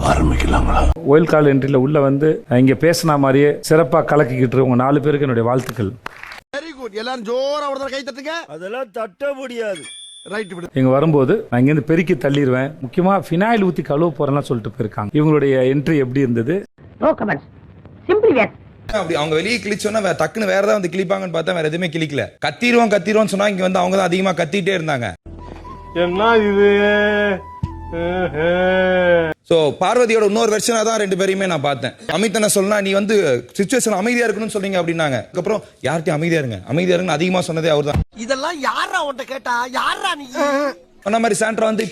ஆரம்பிக்கலாங்களா? ஒயில் கால் என்ட்ரியில் உள்ள வந்து இங்கே பேசின மாதிரியே சிறப்பாக கலக்கிக்கிட்டு உங்க 4 பேருக்கு என்னுடைய வாழ்த்துக்கள். Very good. எல்லாரும் ஜோரா ஒரு கை தட்டுங்க. அதெல்லாம் தட்ட முடியாது. ரைட் விடு. இங்க வரும்போது நான் இங்கேருந்து பெருக்கி தள்ளிடுவேன், முக்கியமா ஃபினாயில் ஊற்றி கழுவ போறேன்னா சொல்லிட்டு போயிருக்காங்க. இவங்களுடைய என்ட்ரி எப்படி இருந்தது? No comments. சிம்பிளி வேர். அப்படி அவங்க வெளியே கிழிச்சோன்னா டக்குன்னு வேற ஏதாவது வந்து கிளிப்பாங்கன்னு பார்த்தா வேற எதுவுமே கிளிக்கல. கத்திடுவோம் சொன்னா இங்க வந்து அவங்க தான் அதிகமா கத்திட்டே இருந்தாங்க. என்ன இது? சோ பார்வதியோட இன்னொரு வெர்ஷனா தான் 2 பேரையுமே நான் பார்த்தேன். அமித் என்ன சொன்னா, நீ வந்து சிச்சுவேஷன் அமைதியா இருக்கணும்னு சொல்றீங்க அப்படின்னாங்க. அதுக்கப்புறம் யார்கிட்டயும் அமைதியா இருங்க அதிகமா சொன்னதே அவர்தான். இதெல்லாம் யாரா உன்கிட்ட கேட்டா? யாரா நீ? சொன்ன மாதிரி சாண்ட்ரா வந்து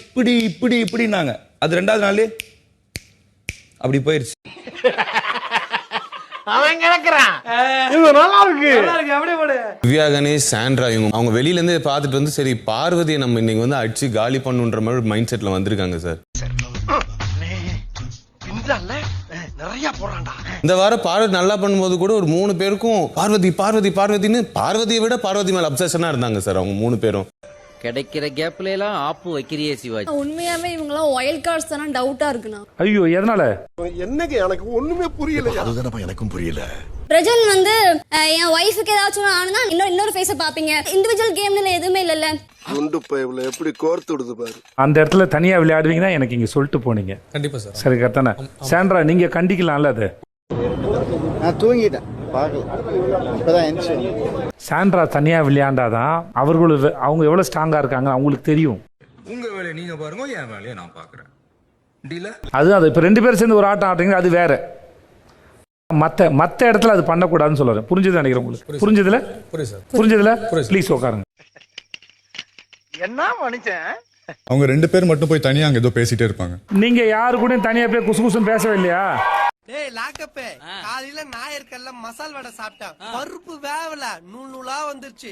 இப்படினாங்க. அது 2வது நாள் அப்படி போயிருச்சு. அவன் கிடக்குறான். இது நல்லா இருக்கு. அப்படியே போடு. திவ்யா கணேஷ், சாண்ட்ரா இவங்க அவங்க வெளியில இருந்து பார்த்துட்டு வந்து சரி பார்வதியை நம்ம இன்னைக்கு வந்து அடிச்சு காலி பண்ணுன்ற மாதிரி மைண்ட் செட்ல வந்திருக்காங்க சார். நிறைய போறான்டா. இந்த வாரம் பார்வதி நல்லா பண்ணும்போது கூட ஒரு 3 பேருக்கும் பார்வதின்னு பார்வதியை விட பார்வதி மேல அப்சஷனா இருந்தாங்க சார் அவங்க 3 பேரும். கிடைக்கிற கேப்ல எல்லாம் ஆப்பு வைக்கிறியே சிவாஜி. உண்மையாவே இவங்கலாம் ஒயில் கார்ட்ஸ் தான டவுட்டா இருக்குனா. ஐயோ எதனால? என்னங்க எனக்கு ஒண்ணுமே புரியல. அதுதானப்பா எனக்கும் புரியல. பிரஜன் வந்து என் வைஃப்க்கு ஏதாச்சும் ஆனா இன்னொரு ஃபேஸ பாப்பீங்க. இன்டிவிஜுவல் கேம்ல எதுவுமே இல்லல்ல. குண்டு பைப்ல எப்படி கோர்த்து விடுது பாரு. அந்த இடத்துல தனியா விளையாடுவீங்கன்னா எனக்கு இங்க சொல்லிட்டு போனீங்க. கண்டிப்பா சார். சரி கரெக்டானே. சாண்ட்ரா நீங்க கண்டிக்கலாம்ல அது? நான் தூங்கிட்டேன். பார்க்கல. இப்பதான் எந்திரிச்சேன். சாண்ட்ரா தனியா விளையாண்டாதான் அவங்க எவ்வளவு ஸ்ட்ராங்கா இருக்காங்க அவங்களுக்கு தெரியும். உங்க வேலையை நீங்க பாருங்க, என் வேலையை நான் பாக்குறேன். அது இப்ப 2 பேரும் சேர்ந்து ஒரு ஆட்டம் ஆடுறீங்க, அது வேற. மத்த இடத்துல அது பண்ணக்கூடாதுன்னு சொல்றேன். புரிஞ்சது நினைக்கிறேன் உங்களுக்கு. புரிஞ்சதுல ப்ளீஸ் உட்காருங்க. என்ன மனுஷன்? அவங்க 2 பேர் மட்டும் போய் தனியா அங்க ஏதோ பேசிட்டே இருப்பாங்க. நீங்க யாரு கூட தனியா போய் குசுகுசுன்னு பேசவே இல்லையா? டேய் லாக்கப்பே, காலையில நாயர்கல்ல மசால் வடை சாப்பிட்டேன். பருப்பு வேவல நூலா வந்துருச்சு.